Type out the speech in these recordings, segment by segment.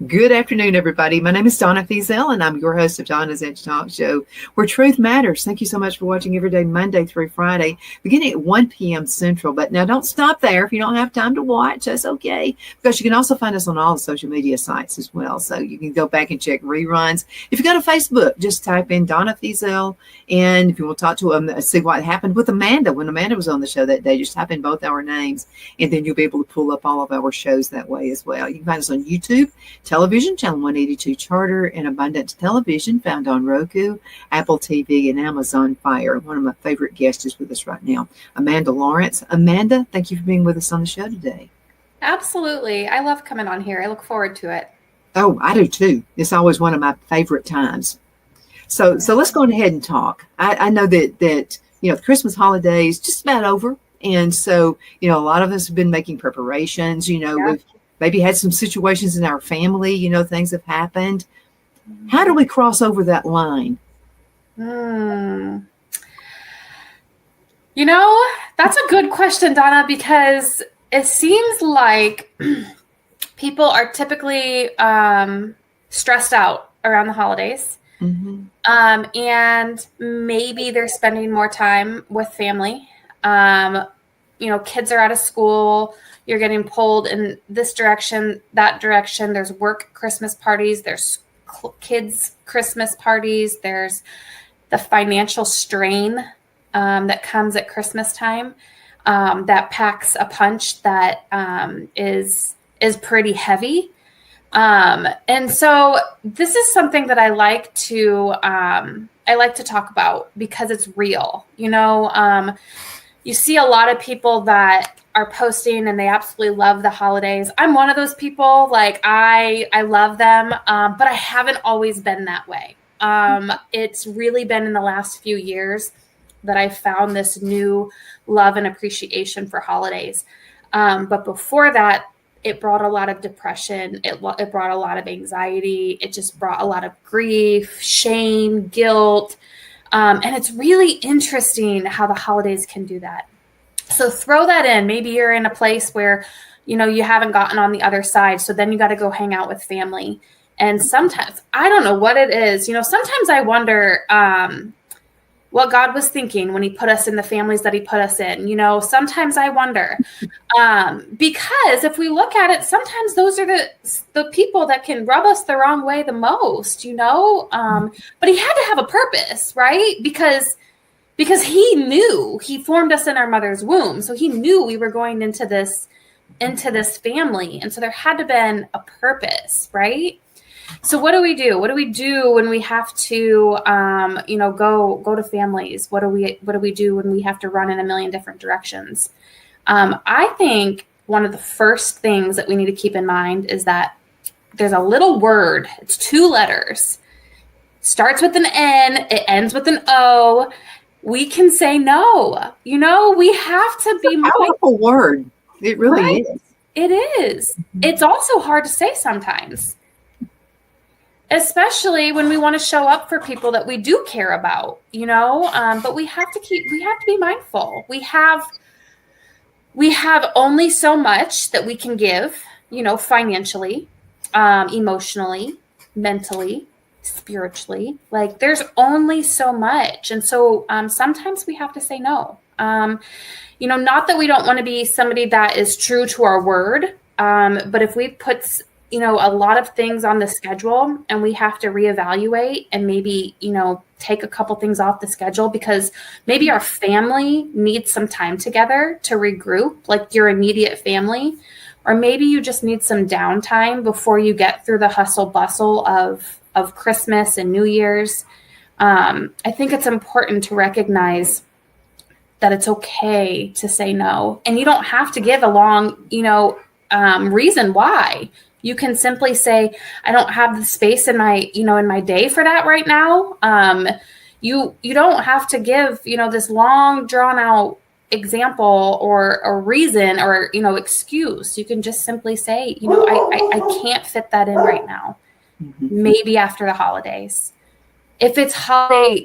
Good afternoon, everybody. My name is Donna Feazell, and I'm your host of Donna's Edge Talk Show, where truth matters. Thank you so much for watching every day, Monday through Friday, beginning at 1 p.m. Central. But now don't stop there. If you don't have time to watch, that's okay, because you can also find us on all the social media sites as well. So you can go back and check reruns. If you go to Facebook, just type in Donna Feazell. And if you want to talk to see what happened with Amanda, when Amanda was on the show that day, just type in both our names, and then you'll be able to pull up all of our shows that way as well. You can find us on YouTube, Television, Channel 182 Charter, and Abundant Television, found on Roku, Apple TV, and Amazon Fire. One of my favorite guests is with us right now, Amanda Lawrence. Amanda, thank you for being with us on the show today. Absolutely. I love coming on here. I look forward to it. Oh, I do too. It's always one of my favorite times. So let's go ahead and talk. I know that the Christmas holidays just about over. And so, a lot of us have been making preparations. We've maybe had some situations in our family, things have happened. How do we cross over that line? That's a good question, Donna, because it seems like people are typically stressed out around the holidays. Mm-hmm. And maybe they're spending more time with family. Kids are out of school. You're getting pulled in this direction, that direction. There's work Christmas parties. There's kids Christmas parties. There's the financial strain that comes at Christmas time that packs a punch that is pretty heavy. And so this is something that I like to talk about because it's real. You see a lot of people that are posting and they absolutely love the holidays. I'm one of those people. Like I love them, but I haven't always been that way. It's really been in the last few years that I found this new love and appreciation for holidays. But before that, it brought a lot of depression. It brought a lot of anxiety. It just brought a lot of grief, shame, guilt. And it's really interesting how the holidays can do that. So throw that in. Maybe you're in a place where, you haven't gotten on the other side. So then you got to go hang out with family. And sometimes, I don't know what it is. Sometimes I wonder what God was thinking when he put us in the families that he put us in. Sometimes I wonder, because if we look at it, sometimes those are the people that can rub us the wrong way the most, but he had to have a purpose, right? Because he knew he formed us in our mother's womb. So he knew we were going into this family. And so there had to have been a purpose, right? So what do we do? What do we do when we have to, go to families? What do we do when we have to run in a million different directions? I think one of the first things that we need to keep in mind is that there's a little word. It's 2 letters. Starts with an N. It ends with an O. We can say no. We have to be a powerful word. It really right? is. It is. Mm-hmm. It's also hard to say sometimes, especially when we want to show up for people that we do care about, but we have to be mindful. We have only so much that we can give, financially, emotionally, mentally, spiritually. Like there's only so much. And so sometimes we have to say no. Not that we don't want to be somebody that is true to our word, but if we put a lot of things on the schedule and we have to reevaluate and maybe, take a couple things off the schedule because maybe our family needs some time together to regroup, like your immediate family, or maybe you just need some downtime before you get through the hustle bustle of Christmas and New Year's. I think it's important to recognize that it's okay to say no. And you don't have to give a long, reason why. You can simply say, I don't have the space in my, in my day for that right now. You don't have to give, this long drawn out example or a reason or, excuse. You can just simply say, I can't fit that in right now. Mm-hmm. Maybe after the holidays. If it's holiday,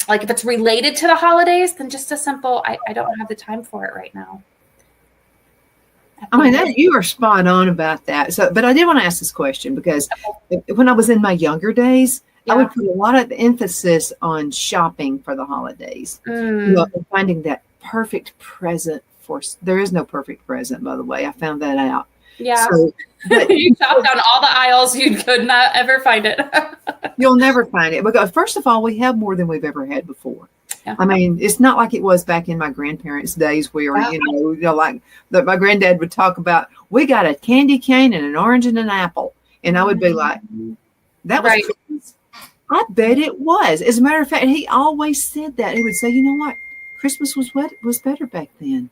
like if it's related to the holidays, then just a simple, I don't have the time for it right now. I mean, you are spot on about that. So, but I did want to ask this question because when I was in my younger days, I would put a lot of emphasis on shopping for the holidays. And finding that perfect present there is no perfect present, by the way. I found that out. Yeah. So, you chopped down all the aisles. You could not ever find it. You'll never find it because, first of all, we have more than we've ever had before. Yeah. I mean, it's not like it was back in my grandparents' days where, like my granddad would talk about, we got a candy cane and an orange and an apple. And I would be like, that was Christmas? I bet it was. As a matter of fact, he always said that. He would say, you know what? Christmas was better back then.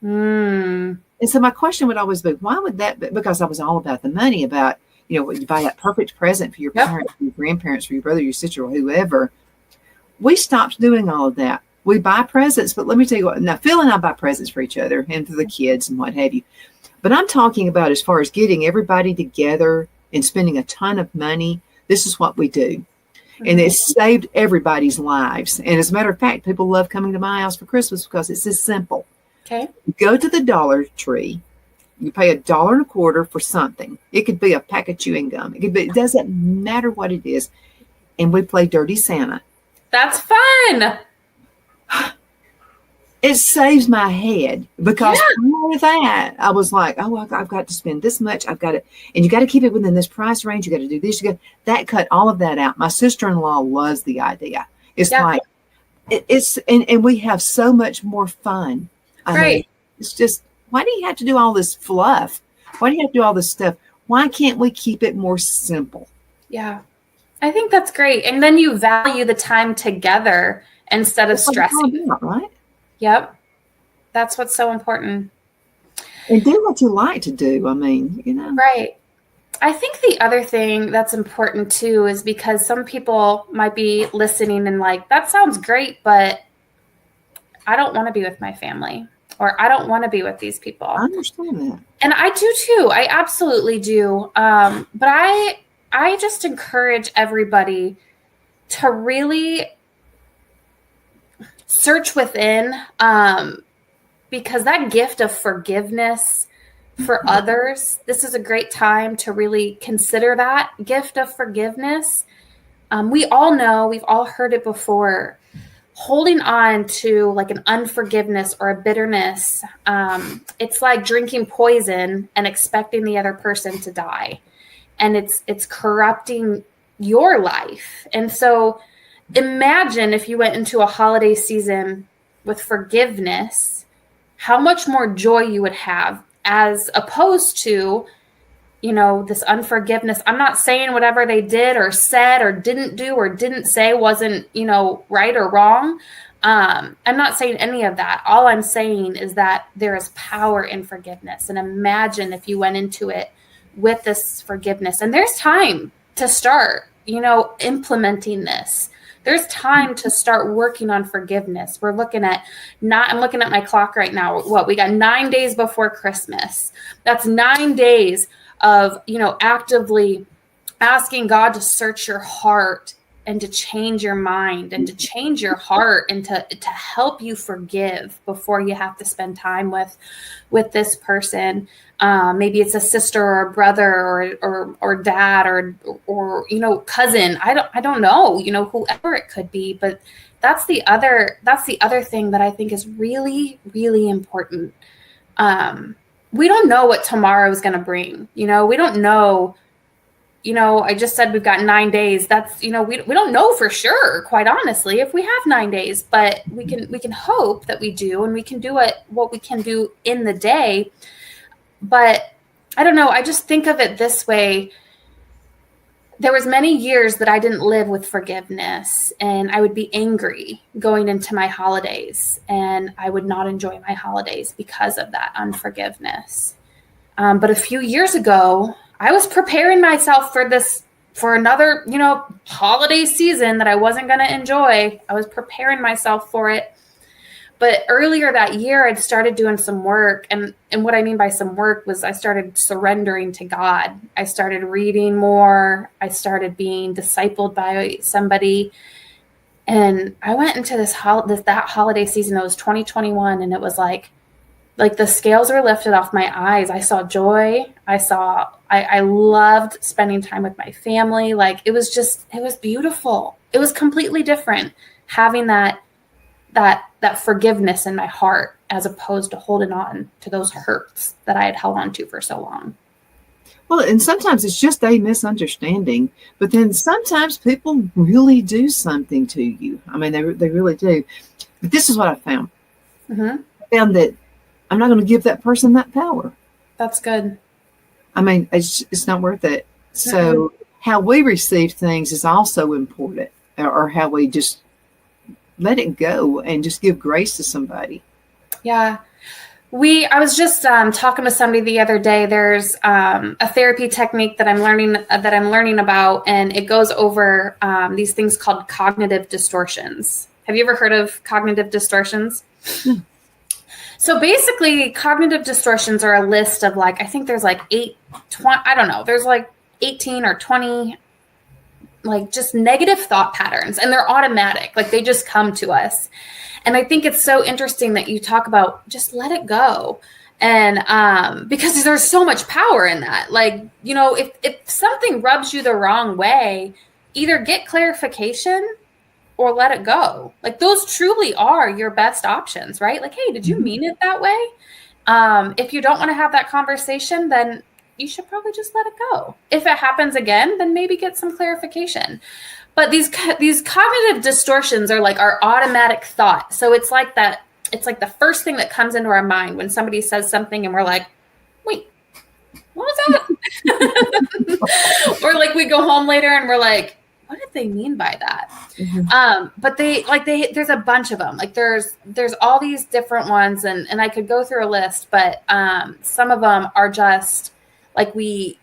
And so my question would always be, why would that be? Because I was all about the money, about, you buy that perfect present for your parents, for your grandparents, for your brother, your sister, or whoever. We stopped doing all of that. We buy presents, but let me tell you what, now Phil and I buy presents for each other and for the kids and what have you. But I'm talking about as far as getting everybody together and spending a ton of money. This is what we do. And it's saved everybody's lives. And as a matter of fact, people love coming to my house for Christmas because it's this simple. Okay. You go to the Dollar Tree. You pay $1.25 for something. It could be a pack of chewing gum. It doesn't matter what it is. And we play Dirty Santa. That's fun. It saves my head because prior to that, I was like, oh, I've got to spend this much. I've got to, and you got to keep it within this price range. You got to do this. That cut all of that out. My sister-in-law loves the idea. It's like, and we have so much more fun. I mean, it's just, why do you have to do all this fluff? Why do you have to do all this stuff? Why can't we keep it more simple? Yeah, I think that's great. And then you value the time together instead of stressing. Right? Yep. That's what's so important. And do what you like to do. I mean, Right. I think the other thing that's important too is because some people might be listening and like, that sounds great, but I don't want to be with my family, or I don't want to be with these people. I understand that. And I do too. I absolutely do. But I just encourage everybody to really search within, because that gift of forgiveness for others, this is a great time to really consider that gift of forgiveness. We all know, we've all heard it before, holding on to like an unforgiveness or a bitterness, it's like drinking poison and expecting the other person to die. And it's corrupting your life. And so imagine if you went into a holiday season with forgiveness, how much more joy you would have, as opposed to, this unforgiveness. I'm not saying whatever they did or said or didn't do or didn't say wasn't, right or wrong. I'm not saying any of that. All I'm saying is that there is power in forgiveness. And imagine if you went into it with this forgiveness. And there's time to start, implementing this. There's time to start working on forgiveness. I'm looking at my clock right now. We got 9 days before Christmas. That's 9 days of, actively asking God to search your heart and to change your mind and to change your heart and to help you forgive before you have to spend time with this person. Maybe it's a sister or a brother or dad or cousin. I don't know, whoever it could be, but that's the other thing that I think is really, really important. We don't know what tomorrow is going to bring. We don't know. I just said we've got 9 days. That's, we don't know for sure, quite honestly, if we have 9 days, but we can hope that we do, and we can do what we can do in the day. But I don't know. I just think of it this way. There was many years that I didn't live with forgiveness, and I would be angry going into my holidays, and I would not enjoy my holidays because of that unforgiveness. But a few years ago, I was preparing myself for another, holiday season that I wasn't going to enjoy. I was preparing myself for it. But earlier that year, I'd started doing some work. And what I mean by some work was I started surrendering to God. I started reading more. I started being discipled by somebody. And I went into that holiday season. It was 2021. And it was like like the scales were lifted off my eyes. I saw joy. I loved spending time with my family. Like it was beautiful. It was completely different having that forgiveness in my heart as opposed to holding on to those hurts that I had held on to for so long. Well, and sometimes it's just a misunderstanding, but then sometimes people really do something to you. I mean, they really do. But this is what I found. I found that I'm not going to give that person that power. That's good. I mean, it's not worth it. So how we receive things is also important, or how we just let it go and just give grace to somebody. Yeah. I was just talking with somebody the other day. There's a therapy technique that I'm learning about, and it goes over these things called cognitive distortions. Have you ever heard of cognitive distortions? So basically, cognitive distortions are a list of I think there's 20, I don't know. There's 18 or 20 just negative thought patterns, and they're automatic. They just come to us. And I think it's so interesting that you talk about just let it go. And because there's so much power in that. If something rubs you the wrong way, either get clarification or let it go. Those truly are your best options, right? Hey, did you mean it that way? If you don't want to have that conversation, then you should probably just let it go. If it happens again, then maybe get some clarification. But these cognitive distortions are our automatic thought. So it's that. It's the first thing that comes into our mind when somebody says something and we're like, wait, what was that? Or we go home later and we're like, what did they mean by that? But there's a bunch of them. There's all these different ones, and I could go through a list, but some of them are just we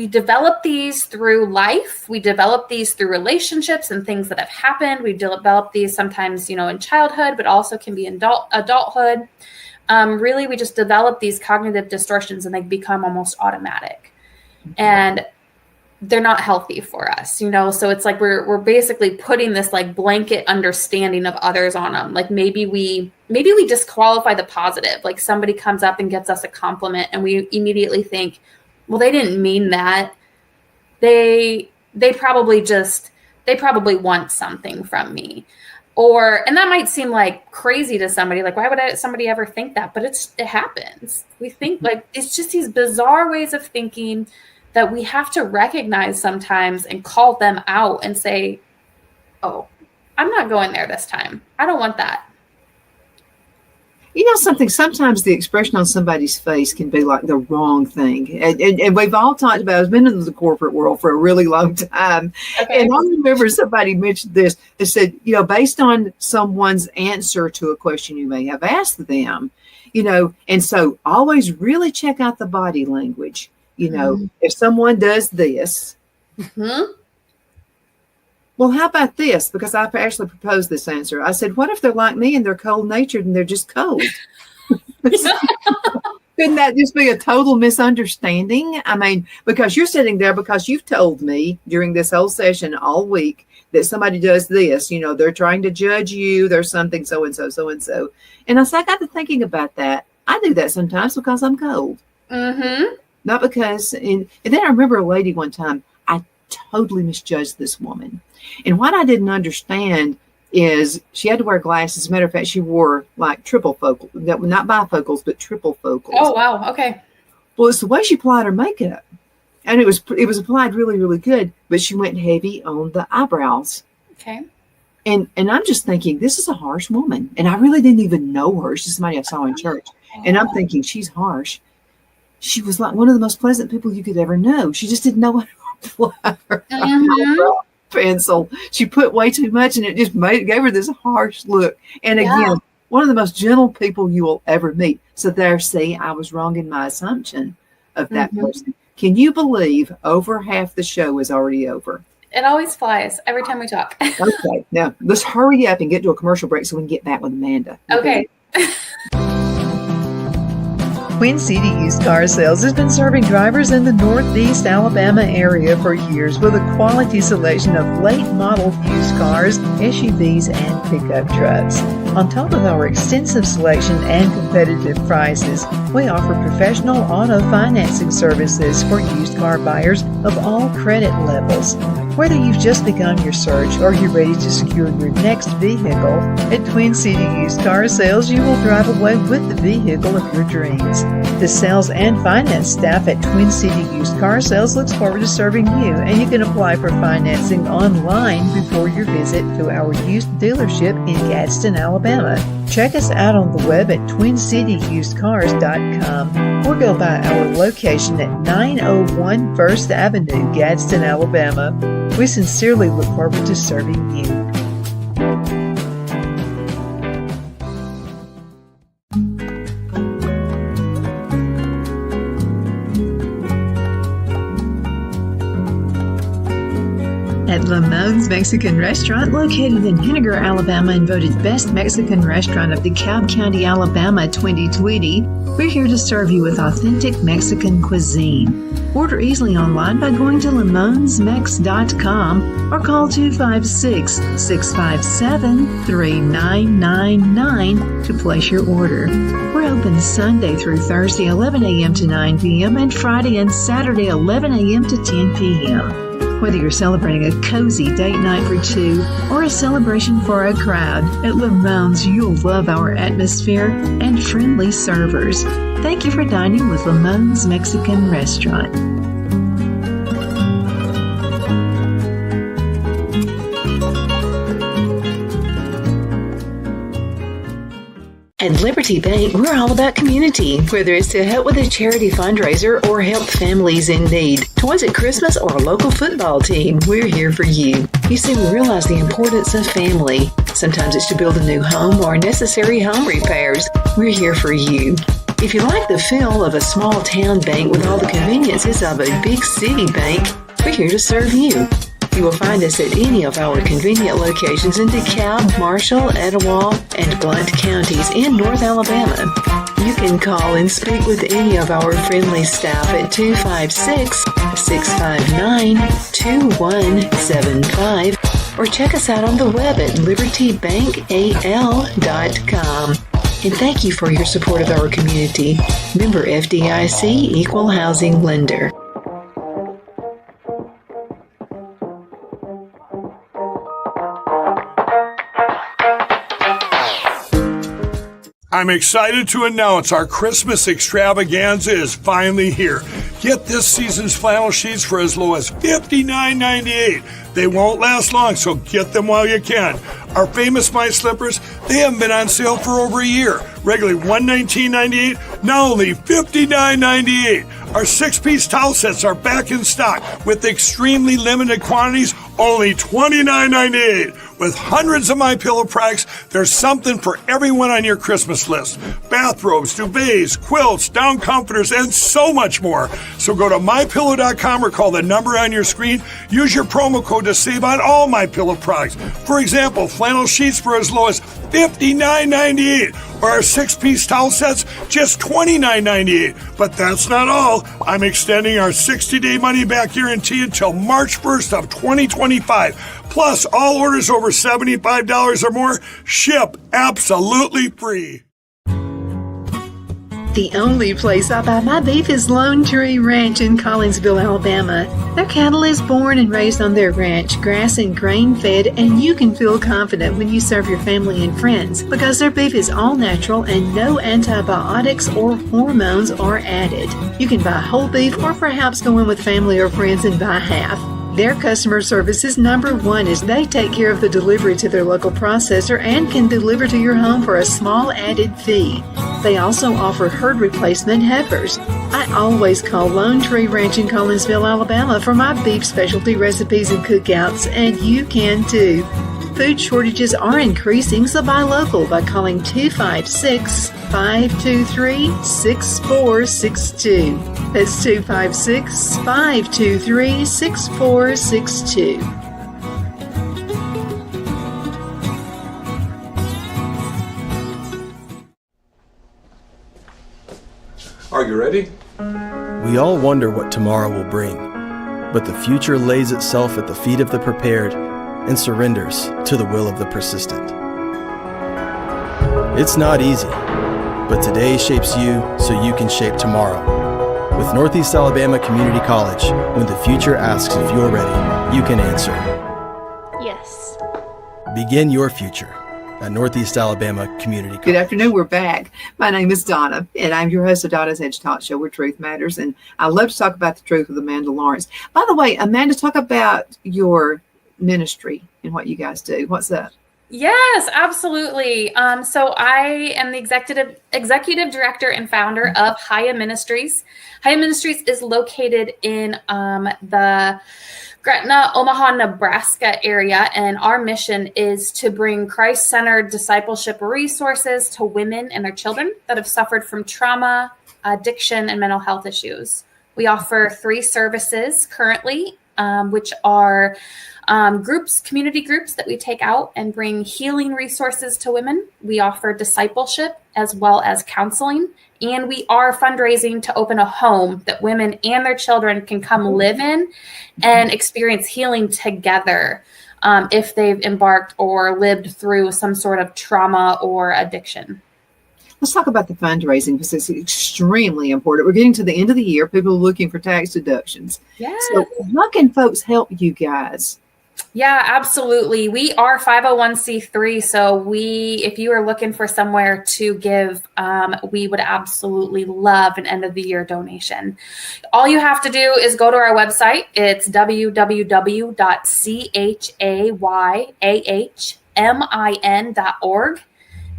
develop these through life. We develop these through relationships and things that have happened. We develop these sometimes, in childhood, but also can be in adulthood. Really, we just develop these cognitive distortions and they become almost automatic. And they're not healthy for us, So it's we're basically putting this blanket understanding of others on them. Maybe we disqualify the positive. Somebody comes up and gets us a compliment and we immediately think, well, they didn't mean that. They probably want something from me. And that might seem crazy to somebody. Why would somebody ever think that? But it happens. We think it's just these bizarre ways of thinking that we have to recognize sometimes and call them out and say, oh, I'm not going there this time. I don't want that. Something, sometimes the expression on somebody's face can be the wrong thing. And we've all talked about, I've been in the corporate world for a really long time. Okay. And I remember somebody mentioned this. They said, based on someone's answer to a question you may have asked them, and so always really check out the body language. If someone does this, well, how about this? Because I actually proposed this answer. I said, what if they're like me and they're cold-natured and they're just cold? Couldn't that just be a total misunderstanding? I mean, because you're sitting there because you've told me during this whole session all week that somebody does this, they're trying to judge you. There's something so-and-so, so-and-so. And I got to thinking about that. I do that sometimes because I'm cold. Not because, and then I remember a lady one time, I totally misjudged this woman. And what I didn't understand is she had to wear glasses. As a matter of fact, she wore triple focal, not bifocals, but triple focals. Oh, wow. Okay. Well, it's the way she applied her makeup. And it was applied really, really good, but she went heavy on the eyebrows. Okay. And I'm just thinking, this is a harsh woman. And I really didn't even know her. She's somebody I saw in church. And I'm thinking, she's harsh. She was one of the most pleasant people you could ever know. She just didn't know how to apply her pencil. She put way too much and it just gave her this harsh look. And again, one of the most gentle people you will ever meet. So there, see, I was wrong in my assumption of that person. Can you believe over half the show is already over? It always flies every time we talk. Okay, now let's hurry up and get to a commercial break so we can get back with Amanda. Okay. Queen City Used Car Sales has been serving drivers in the Northeast Alabama area for years with a quality selection of late model used cars, SUVs, and pickup trucks. On top of our extensive selection and competitive prices, we offer professional auto financing services for used car buyers of all credit levels. Whether you've just begun your search or you're ready to secure your next vehicle, at Twin City Used Car Sales, you will drive away with the vehicle of your dreams. The sales and finance staff at Twin City Used Car Sales looks forward to serving you, and you can apply for financing online before your visit to our used dealership in Gadsden, Alabama. Check us out on the web at twincityusedcars.com or go by our location at 901 First Avenue, Gadsden, Alabama. We sincerely look forward to serving you. At Lamone's Mexican Restaurant, located in Henniger, Alabama, and voted Best Mexican Restaurant of DeKalb County, Alabama 2020, we're here to serve you with authentic Mexican cuisine. Order easily online by going to lamonsmex.com or call 256-657-3999 to place your order. We're open Sunday through Thursday, 11 a.m. to 9 p.m. and Friday and Saturday, 11 a.m. to 10 p.m. Whether you're celebrating a cozy date night for two or a celebration for a crowd, at Lamone's you'll love our atmosphere and friendly servers. Thank you for dining with Lamone's Mexican Restaurant. At Liberty Bank, we're all about community, whether it's to help with a charity fundraiser or help families in need. Toys at Christmas or a local football team, we're here for you. You see, we realize the importance of family. Sometimes it's to build a new home or necessary home repairs. We're here for you. If you like the feel of a small town bank with all the conveniences of a big city bank, we're here to serve you. You will find us at any of our convenient locations in DeKalb, Marshall, Etowah, and Blount counties in North Alabama. You can call and speak with any of our friendly staff at 256-659-2175 or check us out on the web at libertybankal.com. And thank you for your support of our community. Member FDIC Equal Housing Lender. I'm excited to announce our Christmas extravaganza is finally here. Get this season's flannel sheets for as low as $59.98. They won't last long, so get them while you can. Our famous My Slippers, they haven't been on sale for over a year. Regularly $119.98, now only $59.98. Our 6-piece towel sets are back in stock with extremely limited quantities, only $29.98. With hundreds of MyPillow products, there's something for everyone on your Christmas list. Bathrobes, duvets, quilts, down comforters, and so much more. So go to MyPillow.com or call the number on your screen. Use your promo code to save on all MyPillow products. For example, flannel sheets for as low as $59.98. Or our 6-piece towel sets, just $29.98. But that's not all. I'm extending our 60-day money-back guarantee until March 1st of 2025. Plus, all orders over $75 or more ship absolutely free. The only place I buy my beef is Lone Tree Ranch in Collinsville, Alabama. Their cattle is born and raised on their ranch, grass and grain-fed, and you can feel confident when you serve your family and friends because their beef is all natural and no antibiotics or hormones are added. You can buy whole beef or perhaps go in with family or friends and buy half. Their customer service is number one as they take care of the delivery to their local processor and can deliver to your home for a small added fee. They also offer herd replacement heifers. I always call Lone Tree Ranch in Collinsville, Alabama for my beef specialty recipes and cookouts, and you can too. Food shortages are increasing, so buy local by calling 256-523-6462. That's 256-523-6462. Are you ready? We all wonder what tomorrow will bring, but the future lays itself at the feet of the prepared and surrenders to the will of the persistent. It's not easy, but today shapes you so you can shape tomorrow. With Northeast Alabama Community College, when the future asks if you're ready, you can answer. Yes. Begin your future at Northeast Alabama Community College. Good afternoon. We're back. My name is Donna, and I'm your host of Donna's Edge Talk Show, where truth matters. And I love to talk about the truth with Amanda Lawrence. By the way, Amanda, talk about your ministry and what you guys do. What's that? Yes, absolutely. So I am the executive director and founder of Chayah Ministries. Chayah Ministries is located in the Gretna, Omaha, Nebraska area, and our mission is to bring Christ-centered discipleship resources to women and their children that have suffered from trauma, addiction, and mental health issues. We offer 3 services currently, which are community groups that we take out and bring healing resources to women. We offer discipleship as well as counseling. And we are fundraising to open a home that women and their children can come live in and experience healing together if they've embarked or lived through some sort of trauma or addiction. Let's talk about the fundraising because it's extremely important. We're getting to the end of the year. People are looking for tax deductions. Yes. So how can folks help you guys? Yeah, absolutely. We are 501c3. So if you are looking for somewhere to give, we would absolutely love an end of the year donation. All you have to do is go to our website. It's www.chayahmin.org.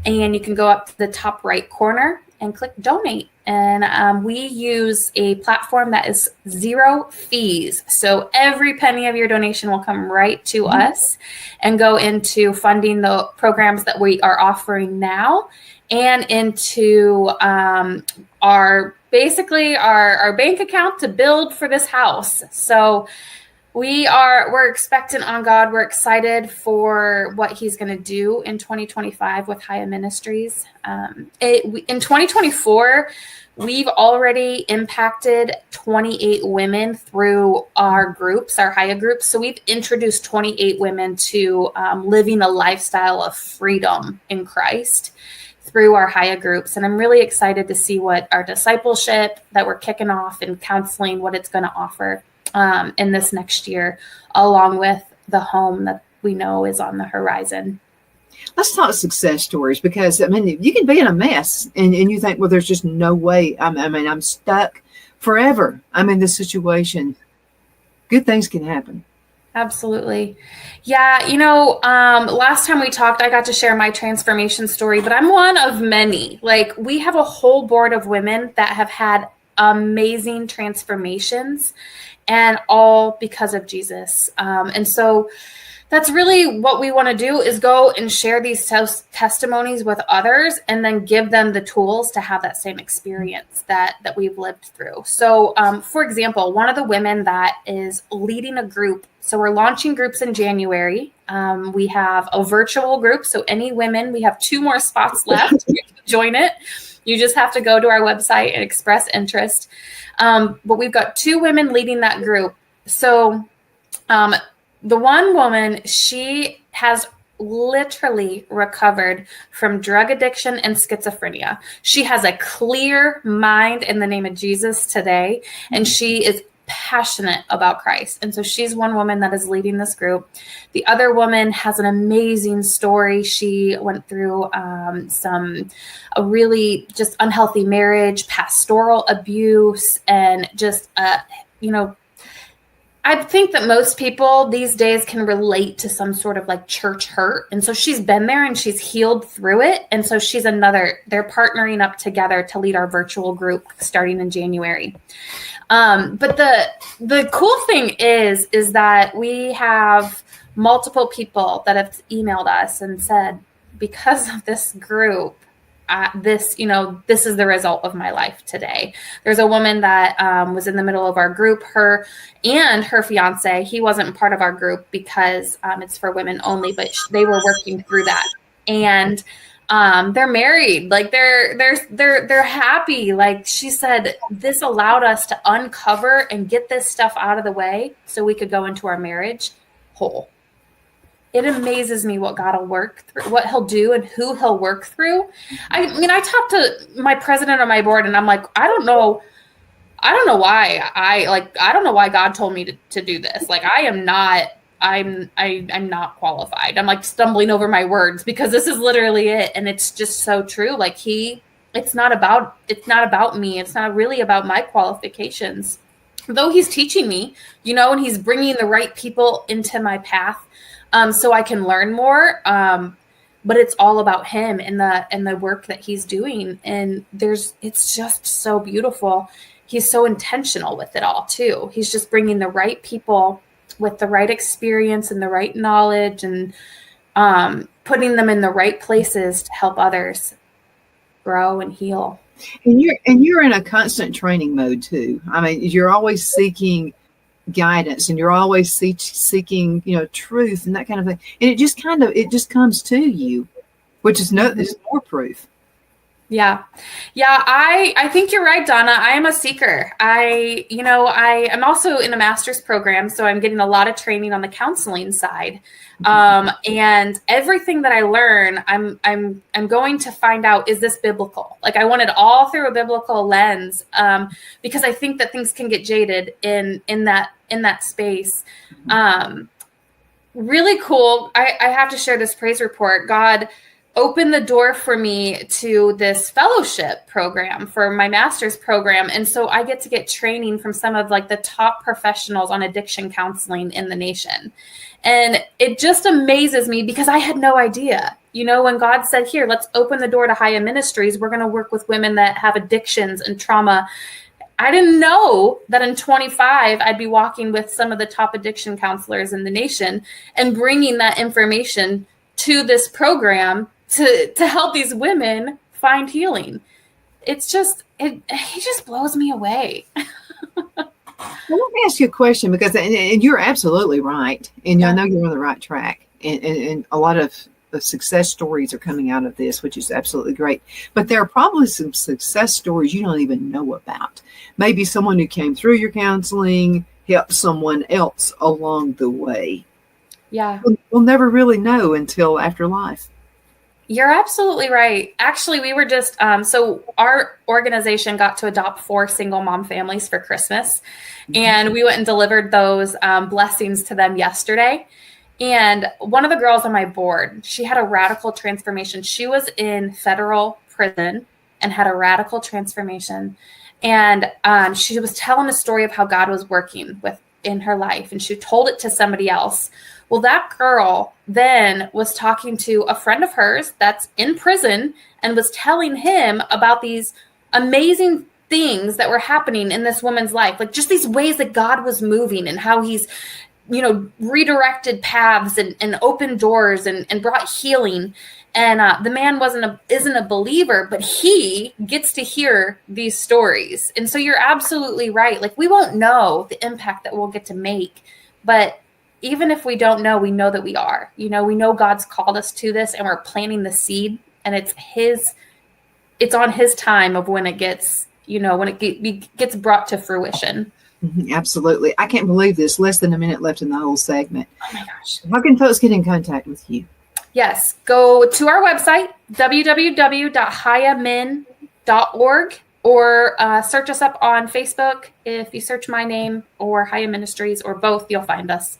And you can go up to the top right corner and click donate. And we use a platform that is 0 fees. So every penny of your donation will come right to us and go into funding the programs that we are offering now and into our bank account to build for this house. So we're expectant on God. We're excited for what he's going to do in 2025 with Chayah Ministries. In 2024, we've already impacted 28 women through our groups, our Chayah groups. So we've introduced 28 women to living a lifestyle of freedom in Christ through our Chayah groups. And I'm really excited to see what our discipleship that we're kicking off and counseling, what it's going to offer in this next year, along with the home that we know is on the horizon. Let's talk success stories because, you can be in a mess and you think, well, there's just no way. I'm stuck forever. I'm in this situation. Good things can happen. Absolutely. Yeah. Last time we talked, I got to share my transformation story, but I'm one of many. Like, we have a whole board of women that have had amazing transformations, and all because of Jesus. And so that's really what we want to do, is go and share these testimonies with others and then give them the tools to have that same experience that we've lived through. So, for example, one of the women that is leading a group, so we're launching groups in January. We have a virtual group. So any women, we have 2 more spots left. You can join it. You just have to go to our website and express interest. But we've got 2 women leading that group. So the one woman, she has literally recovered from drug addiction and schizophrenia. She has a clear mind in the name of Jesus today, and she is passionate about Christ. And so she's one woman that is leading this group. The other woman has an amazing story. She went through a really just unhealthy marriage, pastoral abuse, and just, I think that most people these days can relate to some sort of like church hurt. And so she's been there and she's healed through it. And so they're partnering up together to lead our virtual group starting in January. But the cool thing is that we have multiple people that have emailed us and said, because of this group, this is the result of my life today. There's a woman that was in the middle of our group, her and her fiance. He wasn't part of our group because it's for women only, but they were working through that. And they're married, like they're happy. Like she said, this allowed us to uncover and get this stuff out of the way so we could go into our marriage whole. it amazes me what God will work through, what he'll do and who he'll work through. I mean, I talked to my president of my board and I'm like, I don't know why I don't know why God told me to do this. Like, I'm not qualified. I'm like stumbling over my words because this is literally it. And it's just so true. Like it's not about me. It's not really about my qualifications, though he's teaching me, and he's bringing the right people into my path. So I can learn more. But it's all about him and the work that he's doing. And it's just so beautiful. He's so intentional with it all too. He's just bringing the right people with the right experience and the right knowledge and putting them in the right places to help others grow and heal. And you're in a constant training mode too. I mean, you're always seeking guidance and you're always seeking, truth and that kind of thing. And it just comes to you, which is more proof. Yeah. I think you're right, Donna. I am a seeker. I am also in a master's program, so I'm getting a lot of training on the counseling side. And everything that I learn, I'm going to find out, is this biblical? Like, I want it all through a biblical lens, because I think that things can get jaded in that space. Really cool. I have to share this praise report. God opened the door for me to this fellowship program for my master's program. And so I get to get training from some of like the top professionals on addiction counseling in the nation. And it just amazes me because I had no idea, when God said, here, let's open the door to Chayah Ministries. We're going to work with women that have addictions and trauma. I didn't know that in 25, I'd be walking with some of the top addiction counselors in the nation and bringing that information to this program to help these women find healing. It's just, he just blows me away. Well, let me ask you a question, because and you're absolutely right. And I know you're on the right track. And a lot of the success stories are coming out of this, which is absolutely great. But there are probably some success stories you don't even know about. Maybe someone who came through your counseling helped someone else along the way. Yeah. We'll never really know until after life. You're absolutely right. Actually, we were just, so our organization got to adopt 4 single mom families for Christmas. And we went and delivered those blessings to them yesterday. And one of the girls on my board, she had a radical transformation. She was in federal prison and had a radical transformation. And she was telling a story of how God was working in her life. And she told it to somebody else. Well, that girl then was talking to a friend of hers that's in prison and was telling him about these amazing things that were happening in this woman's life, like just these ways that God was moving and how he's, redirected paths and opened doors and brought healing. And the man isn't a believer, but he gets to hear these stories. And so you're absolutely right. Like, we won't know the impact that we'll get to make, but even if we don't know, we know that we are. We know God's called us to this and we're planting the seed, and it's on his time of when it gets, when it gets brought to fruition. Mm-hmm, absolutely. I can't believe this. Less than a minute left in the whole segment. Oh my gosh. How can folks get in contact with you? Yes. Go to our website, www.chayahmin.org, or search us up on Facebook. If you search my name or Chayah Ministries or both, you'll find us.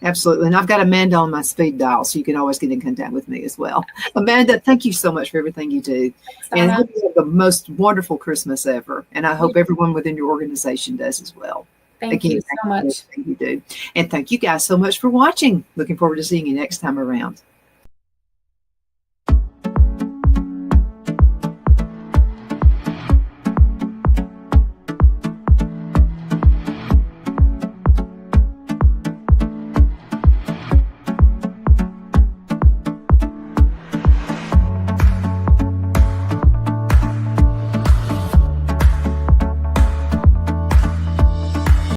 Absolutely. And I've got Amanda on my speed dial, so you can always get in contact with me as well. Amanda, thank you so much for everything you do. Thanks, and I hope you have the most wonderful Christmas ever. And I hope everyone within your organization does as well. Thank you so much. You do. And thank you guys so much for watching. Looking forward to seeing you next time around.